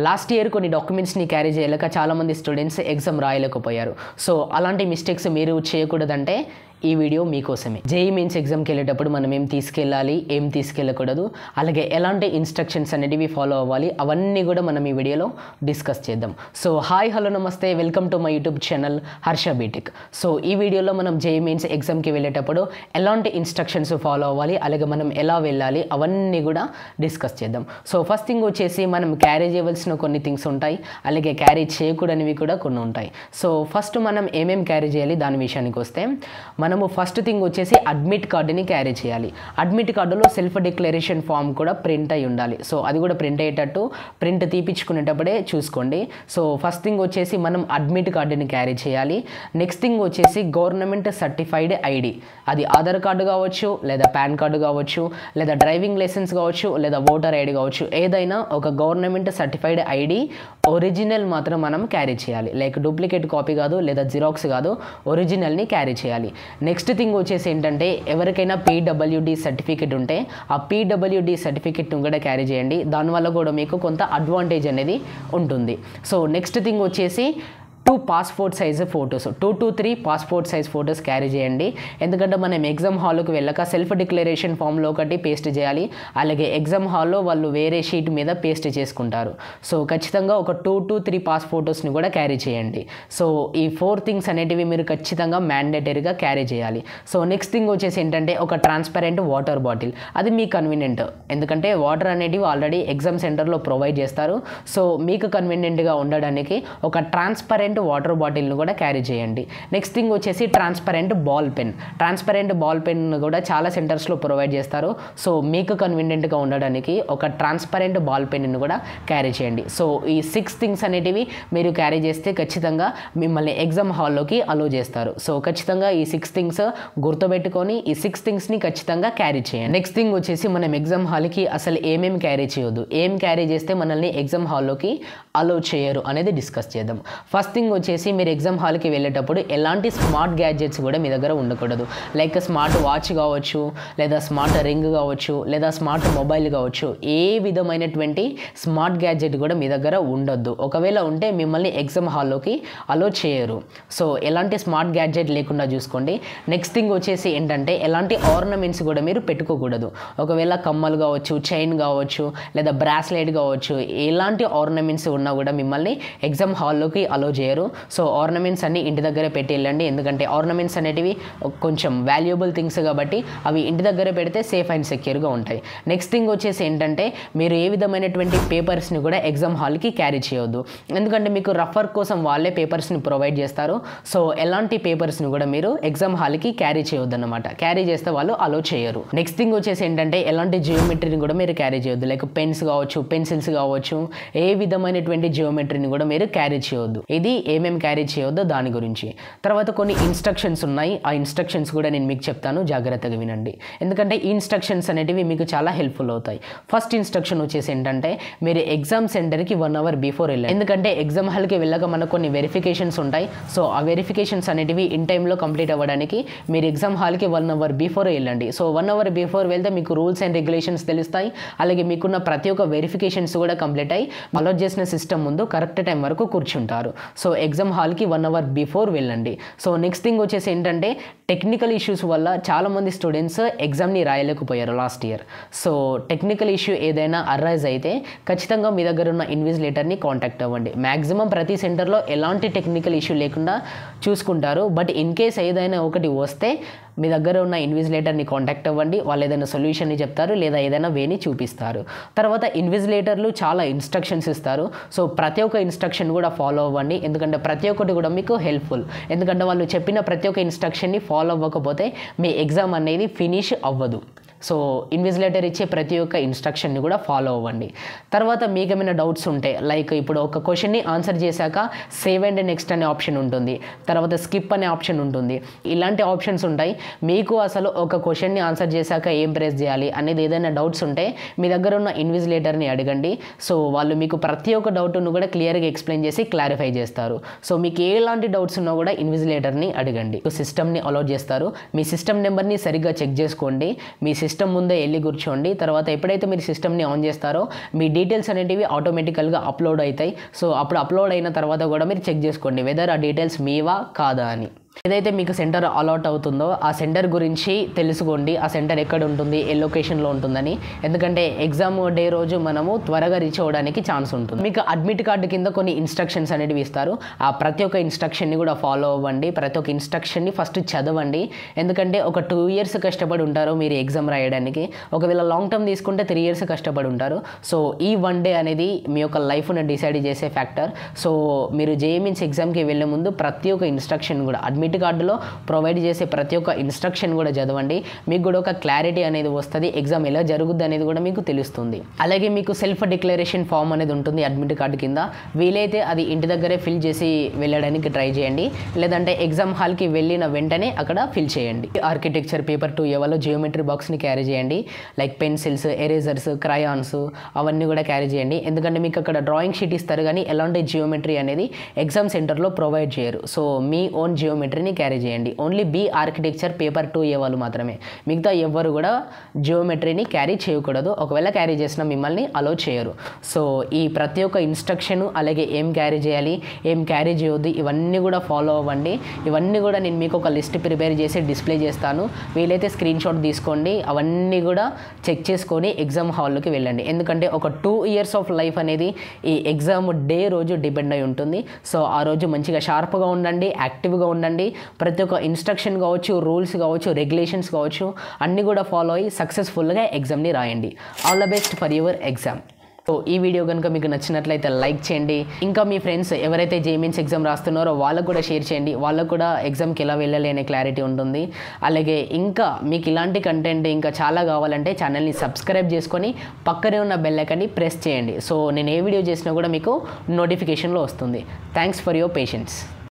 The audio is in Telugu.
లాస్ట్ ఇయర్ కొన్ని డాక్యుమెంట్స్ని క్యారీ చేయలేక చాలామంది స్టూడెంట్స్ ఎగ్జామ్ రాయలేకపోయారు. సో అలాంటి మిస్టేక్స్ మీరు చేయకూడదంటే ఈ వీడియో మీకోసమే. జేఈ మెయిన్స్ ఎగ్జామ్కి వెళ్ళేటప్పుడు మనం ఏం తీసుకెళ్ళాలి, ఏం తీసుకెళ్ళకూడదు, అలాగే ఎలాంటి ఇన్స్ట్రక్షన్స్ అనేటివి ఫాలో అవ్వాలి, అవన్నీ కూడా మనం ఈ వీడియోలో డిస్కస్ చేద్దాం. సో హాయ్, హలో, నమస్తే, welcome to my YouTube channel Harsha BTech. So ఈ వీడియోలో మనం జేఈ మెయిన్స్ ఎగ్జామ్కి వెళ్ళేటప్పుడు ఎలాంటి ఇన్స్ట్రక్షన్స్ ఫాలో అవ్వాలి, అలాగే మనం ఎలా వెళ్ళాలి, అవన్నీ కూడా డిస్కస్ చేద్దాం. సో ఫస్ట్ థింగ్ వచ్చేసి మనం క్యారీ చేయవలసిన కొన్ని థింగ్స్ ఉంటాయి, అలాగే క్యారీ చేయకూడనివి కూడా కొన్ని ఉంటాయి. సో ఫస్ట్ మనం ఏమేం క్యారీ చేయాలి దాని విషయానికి వస్తే, మనము ఫస్ట్ థింగ్ వచ్చేసి అడ్మిట్ కార్డుని క్యారీ చేయాలి. అడ్మిట్ కార్డులో సెల్ఫ్ డిక్లరేషన్ ఫామ్ కూడా ప్రింట్ అయి ఉండాలి. సో అది కూడా ప్రింట్ అయ్యేటట్టు ప్రింట్ తీపించుకునేటప్పుడే చూసుకోండి. సో ఫస్ట్ థింగ్ వచ్చేసి మనం అడ్మిట్ కార్డుని క్యారీ చేయాలి. నెక్స్ట్ థింగ్ వచ్చేసి గవర్నమెంట్ సర్టిఫైడ్ ఐడి, అది ఆధార్ కార్డు కావచ్చు, లేదా పాన్ కార్డు కావచ్చు, లేదా డ్రైవింగ్ లైసెన్స్ కావచ్చు, లేదా ఓటర్ ఐడి కావచ్చు, ఏదైనా ఒక గవర్నమెంట్ సర్టిఫైడ్ ఐడి ఒరిజినల్ మాత్రం మనం క్యారీ చేయాలి. లైక్ డూప్లికేట్ కాపీ కాదు, లేదా జిరాక్స్ కాదు, ఒరిజినల్ని క్యారీ చేయాలి. నెక్స్ట్ థింగ్ వచ్చేసి ఏంటంటే, ఎవరికైనా పీడబ్ల్యూడి సర్టిఫికేట్ ఉంటే ఆ పీడబ్ల్యూడి సర్టిఫికేట్ను కూడా క్యారీ చేయండి. దానివల్ల కూడా మీకు కొంత అడ్వాంటేజ్ అనేది ఉంటుంది. సో నెక్స్ట్ థింగ్ వచ్చేసి 2 passport size photos, 2 to 3 passport size photos carry చేయండి. ఎందుకంటే మనం ఎగ్జామ్ హాల్లోకి వెళ్ళక సెల్ఫ్ డిక్లరేషన్ ఫామ్లో ఒకటి పేస్ట్ చేయాలి, అలాగే ఎగ్జామ్ హాల్లో వాళ్ళు వేరే షీట్ మీద పేస్ట్ చేసుకుంటారు. సో ఖచ్చితంగా ఒక 2 to 3 పాస్ ఫొటోస్ని కూడా క్యారీ చేయండి. సో ఈ 4 థింగ్స్ అనేటివి మీరు ఖచ్చితంగా మ్యాండేటరీగా క్యారీ చేయాలి. సో నెక్స్ట్ థింగ్ వచ్చేసి ఏంటంటే, ఒక ట్రాన్స్పరెంట్ వాటర్ బాటిల్, అది మీ కన్వీనియంట్, ఎందుకంటే వాటర్ అనేటివి ఆల్రెడీ ఎగ్జామ్ సెంటర్లో ప్రొవైడ్ చేస్తారు. సో మీకు కన్వీనియంట్గా ఉండడానికి ఒక ట్రాన్స్పరెంట్ వాటర్ బాటిల్ను కూడా క్యారీ చేయండి. నెక్స్ట్ థింగ్ వచ్చేసి transparent ball pen. Transparent ball pen కూడా చాలా సెంటర్స్లో ప్రొవైడ్ చేస్తారు. సో మీకు కన్వీనియంట్గా ఉండడానికి ఒక ట్రాన్స్పరెంట్ బాల్ పెన్ను కూడా క్యారీ చేయండి. సో ఈ 6 థింగ్స్ అనేటివి మీరు క్యారీ చేస్తే ఖచ్చితంగా మిమ్మల్ని ఎగ్జామ్ హాల్లోకి అలో చేస్తారు. సో ఖచ్చితంగా ఈ 6 థింగ్స్ గుర్తుపెట్టుకొని ఈ 6 థింగ్స్ని ఖచ్చితంగా క్యారీ చేయండి. నెక్స్ట్ థింగ్ వచ్చేసి మనం ఎగ్జామ్ హాల్కి అసలు ఏమేమి క్యారీ చేయొద్దు, ఏం క్యారీ చేస్తే మనల్ని ఎగ్జామ్ హాల్లోకి అలో చేయరు అనేది డిస్కస్ చేద్దాం. ఫస్ట్ థింగ్ వచ్చేసి, మీరు ఎగ్జామ్ హాల్కి వెళ్ళేటప్పుడు ఎలాంటి స్మార్ట్ గ్యాడ్జెట్స్ కూడా మీ దగ్గర ఉండకూడదు. లైక్ స్మార్ట్ వాచ్ కావచ్చు, లేదా స్మార్ట్ రింగ్ కావచ్చు, లేదా స్మార్ట్ మొబైల్ కావచ్చు, ఏ విధమైనటువంటి స్మార్ట్ గ్యాడ్జెట్ కూడా మీ దగ్గర ఉండొద్దు. ఒకవేళ ఉంటే మిమ్మల్ని ఎగ్జామ్ హాల్లోకి అలో చేయరు. సో ఎలాంటి స్మార్ట్ గ్యాడ్జెట్ లేకుండా చూసుకోండి. నెక్స్ట్ థింగ్ వచ్చేసి ఏంటంటే, ఎలాంటి ఆర్నమెంట్స్ కూడా మీరు పెట్టుకోకూడదు. ఒకవేళ కమ్మలు కావచ్చు, చైన్ కావచ్చు, లేదా బ్రాస్లెట్ కావచ్చు, ఎలాంటి ఆర్నమెంట్స్ ఉన్నా కూడా మిమ్మల్ని ఎగ్జామ్ హాల్లోకి అలో చేయరు. సో ఆర్నమెంట్స్ అన్ని ఇంటి దగ్గరే పెట్టి వెళ్ళండి, ఎందుకంటే ఆర్నమెంట్స్ అనేటివి కొంచెం వాల్యుబుల్ థింగ్స్ కాబట్టి అవి ఇంటి దగ్గర పెడితే సేఫ్ అండ్ సెక్యూర్గా ఉంటాయి. నెక్స్ట్ థింగ్ వచ్చేసి ఏంటంటే, మీరు ఏ విధమైనటువంటి పేపర్స్ని కూడా ఎగ్జామ్ హాల్కి క్యారీ చేయొద్దు, ఎందుకంటే మీకు రఫర్ కోసం వాళ్ళే పేపర్స్ని ప్రొవైడ్ చేస్తారు. సో ఎలాంటి పేపర్స్ని కూడా మీరు ఎగ్జామ్ హాల్కి క్యారీ చేయొద్దు అనమాట. క్యారీ చేస్తే వాళ్ళు అలో చేయరు. నెక్స్ట్ థింగ్ వచ్చేసి ఏంటంటే, ఎలాంటి జియోమెట్రీని కూడా మీరు క్యారీ చేయొద్దు. లైక్ పెన్స్ కావచ్చు, పెన్సిల్స్ కావచ్చు, ఏ విధమైనటువంటి జియోమెట్రీని కూడా మీరు క్యారీ చేయొద్దు. ఇది ఏమేమి క్యారీ చేయొద్దో దాని గురించి. తర్వాత కొన్ని ఇన్స్ట్రక్షన్స్ ఉన్నాయి, ఆ ఇన్స్ట్రక్షన్స్ కూడా నేను మీకు చెప్తాను, జాగ్రత్తగా వినండి, ఎందుకంటే ఈ ఇన్స్ట్రక్షన్స్ అనేటివి మీకు చాలా హెల్ప్ఫుల్ అవుతాయి. ఫస్ట్ ఇన్స్ట్రక్షన్ వచ్చేసి ఏంటంటే, మీరు ఎగ్జామ్ సెంటర్కి 1 hour బిఫోర్ వెళ్ళండి. ఎందుకంటే ఎగ్జామ్ హాల్కి వెళ్ళక మనకు కొన్ని వెరిఫికేషన్స్ ఉంటాయి. సో ఆ వెరిఫికేషన్స్ అనేటివి ఇన్ టైంలో కంప్లీట్ అవ్వడానికి మీరు ఎగ్జామ్ హాల్కి 1 hour బిఫోర్ వెళ్ళండి. సో 1 hour బిఫోర్ వెళ్తే మీకు రూల్స్ అండ్ రెగ్యులేషన్స్ తెలుస్తాయి, అలాగే మీకున్న ప్రతి ఒక్క వెరిఫికేషన్స్ కూడా కంప్లీట్ అయ్యి అలౌట్ చేసిన సిస్టమ్ ముందు కరెక్ట్ టైం వరకు కూర్చుంటారు. సో ఎగ్జామ్ హాల్కి 1 hour బిఫోర్ వెళ్ళండి. సో నెక్స్ట్ థింగ్ వచ్చేసి ఏంటంటే, టెక్నికల్ ఇష్యూస్ వల్ల చాలామంది స్టూడెంట్స్ ఎగ్జామ్ని రాయలేకపోయారు last year. So technical issue ఏదైనా అరైజ్ అయితే ఖచ్చితంగా మీ దగ్గర ఉన్న ఇన్విజిలేటర్ని కాంటాక్ట్ అవ్వండి. మ్యాక్సిమం ప్రతి సెంటర్లో ఎలాంటి టెక్నికల్ ఇష్యూ లేకుండా చూసుకుంటారు. బట్ ఇన్ కేస్ ఏదైనా ఒకటి వస్తే మీ దగ్గర ఉన్న ఇన్విజిలేటర్ని కాంటాక్ట్ అవ్వండి, వాళ్ళు ఏదైనా సొల్యూషన్ని చెప్తారు, లేదా ఏదైనా వేని చూపిస్తారు. తర్వాత ఇన్విజిలేటర్లు చాలా ఇన్స్ట్రక్షన్స్ ఇస్తారు. సో ప్రతి ఒక్క ఇన్స్ట్రక్షన్ కూడా ఫాలో అవ్వండి, ఎందుకంటే ప్రతి ఒక్కటి కూడా మీకు హెల్ప్ఫుల్. ఎందుకంటే వాళ్ళు చెప్పిన ప్రతి ఒక్క ఇన్స్ట్రక్షన్ని ఫాలో అవ్వకపోతే మీ ఎగ్జామ్ అనేది ఫినిష్ అవ్వదు. సో ఇన్విజిలేటర్ ఇచ్చే ప్రతి ఒక్క ఇన్స్ట్రక్షన్ని కూడా ఫాలో అవ్వండి. తర్వాత మీకు ఏమైనా డౌట్స్ ఉంటే, లైక్ ఇప్పుడు ఒక క్వశ్చన్ని ఆన్సర్ చేశాక సేవ్ అండ్ నెక్స్ట్ అనే ఆప్షన్ ఉంటుంది, తర్వాత స్కిప్ అనే ఆప్షన్ ఉంటుంది, ఇలాంటి ఆప్షన్స్ ఉంటాయి. మీకు అసలు ఒక క్వశ్చన్ని ఆన్సర్ చేశాక ఏం ప్రెస్ చేయాలి అనేది ఏదైనా డౌట్స్ ఉంటే మీ దగ్గర ఉన్న ఇన్విజిలేటర్ని అడగండి. సో వాళ్ళు మీకు ప్రతి ఒక్క డౌట్ను కూడా క్లియర్గా ఎక్స్ప్లెయిన్ చేసి క్లారిఫై చేస్తారు. సో మీకు ఎలాంటి డౌట్స్ ఉన్నా కూడా ఇన్విజిలేటర్ని అడగండి. సిస్టమ్ని అలౌట్ చేస్తారు. మీ సిస్టమ్ నెంబర్ని సరిగ్గా చెక్ చేసుకోండి. మీ సిస్టమ్ ముందే వెళ్ళి కూర్చోండి. తర్వాత ఎప్పుడైతే మీరు సిస్టమ్ని ఆన్ చేస్తారో మీ డీటెయిల్స్ అనేటివి ఆటోమేటికల్గా అప్లోడ్ అవుతాయి. సో అప్పుడు అప్లోడ్ అయిన తర్వాత కూడా మీరు చెక్ చేసుకోండి వెదర్ ఆ డీటెయిల్స్ మీవా కాదా అని. ఏదైతే మీకు సెంటర్ అలాట్ అవుతుందో ఆ సెంటర్ గురించి తెలుసుకోండి. ఆ సెంటర్ ఎక్కడ ఉంటుంది, ఏ లొకేషన్లో ఉంటుందని. ఎందుకంటే ఎగ్జామ్ డే రోజు మనము త్వరగా రీచ్ అవ్వడానికి ఛాన్స్ ఉంటుంది. మీకు అడ్మిట్ కార్డు కింద కొన్ని ఇన్స్ట్రక్షన్స్ అనేవి ఇస్తారు. ఆ ప్రతి ఒక్క ఇన్స్ట్రక్షన్ని కూడా ఫాలో అవ్వండి. ప్రతి ఒక్క ఇన్స్ట్రక్షన్ని ఫస్ట్ చదవండి. ఎందుకంటే ఒక 2 years కష్టపడి ఉంటారు మీరు ఎగ్జామ్ రాయడానికి. ఒకవేళ లాంగ్ టర్మ్ తీసుకుంటే 3 years కష్టపడి ఉంటారు. సో ఈ 1 day అనేది మీ యొక్క లైఫ్ను డిసైడ్ చేసే ఫ్యాక్టర్. సో మీరు జేఈఈ మెయిన్స్ ఎగ్జామ్కి వెళ్ళే ముందు ప్రతి ఒక్క ఇన్స్ట్రక్షన్ కూడా అడ్మిట్ కార్డులో ప్రొవైడ్ చేసే ప్రతి ఒక్క ఇన్స్ట్రక్షన్ కూడా చదవండి. మీకు కూడా ఒక క్లారిటీ అనేది వస్తుంది. ఎగ్జామ్ ఎలా జరుగుద్ది అనేది కూడా మీకు తెలుస్తుంది. అలాగే మీకు సెల్ఫ్ డిక్లరేషన్ ఫామ్ అనేది ఉంటుంది అడ్మిట్ కార్డు కింద. వీలైతే అది ఇంటి దగ్గరే ఫిల్ చేసి వెళ్ళడానికి ట్రై చేయండి. లేదంటే ఎగ్జామ్ హాల్కి వెళ్ళిన వెంటనే అక్కడ ఫిల్ చేయండి. ఆర్కిటెక్చర్ పేపర్ 2 ఎవలో జియోమెట్రీ బాక్స్ని క్యారీ చేయండి. లైక్ పెన్సిల్స్, ఎరేజర్స్, క్రయాన్స్ అవన్నీ కూడా క్యారీ చేయండి. ఎందుకంటే మీకు అక్కడ డ్రాయింగ్ షీట్ ఇస్తారు కానీ ఎలాంటి జియోమెట్రీ అనేది ఎగ్జామ్ సెంటర్లో ప్రొవైడ్ చేయరు. సో మీ ఓన్ జియోమెట్రీని క్యారీ చేయండి. ఓన్లీ బి ఆర్కిటెక్చర్ పేపర్ 2 వాళ్ళు మాత్రమే, మిగతా ఎవ్వరు కూడా జియోమెట్రీని క్యారీ చేయకూడదు. ఒకవేళ క్యారీ చేసినా మిమ్మల్ని అలో చేయరు. సో ఈ ప్రతి ఒక్క ఇన్స్ట్రక్షన్ అలాగే ఏం క్యారీ చేయాలి, ఏం క్యారీ చేయొద్దు ఇవన్నీ కూడా ఫాలో అవ్వండి. ఇవన్నీ కూడా నేను మీకు ఒక లిస్ట్ ప్రిపేర్ చేసి డిస్ప్లే చేస్తాను. వీలైతే స్క్రీన్ షాట్ తీసుకోండి. అవన్నీ కూడా చెక్ చేసుకొని ఎగ్జామ్ హాల్లోకి వెళ్ళండి. ఎందుకంటే ఒక 2 years ఆఫ్ లైఫ్ అనేది ఈ ఎగ్జామ్ డే రోజు డిపెండ్ అయి ఉంటుంది. సో ఆ రోజు మంచిగా షార్ప్గా ఉండండి, యాక్టివ్గా ఉండండి. ప్రతి ఒక్క ఇన్స్ట్రక్షన్ కావచ్చు, రూల్స్ కావచ్చు, రెగ్యులేషన్స్ కావచ్చు అన్నీ కూడా ఫాలో అయ్యి సక్సెస్ఫుల్గా ఎగ్జామ్ని రాయండి. All the best for your exam. So ఈ వీడియో కనుక మీకు నచ్చినట్లయితే లైక్ చేయండి. ఇంకా మీ ఫ్రెండ్స్ ఎవరైతే జేఈఈ మెయిన్స్ ఎగ్జామ్ రాస్తున్నారో వాళ్ళకు కూడా షేర్ చేయండి. వాళ్ళకు కూడా ఎగ్జామ్కి ఎలా వెళ్ళాలి అనే క్లారిటీ ఉంటుంది. అలాగే ఇంకా మీకు ఇలాంటి కంటెంట్ ఇంకా చాలా కావాలంటే ఛానల్ని సబ్స్క్రైబ్ చేసుకొని పక్కనే ఉన్న బెల్ ఐకాన్ని ప్రెస్ చేయండి. సో నేను ఏ వీడియో చేసినా కూడా మీకు నోటిఫికేషన్లో వస్తుంది. Thanks for your patience.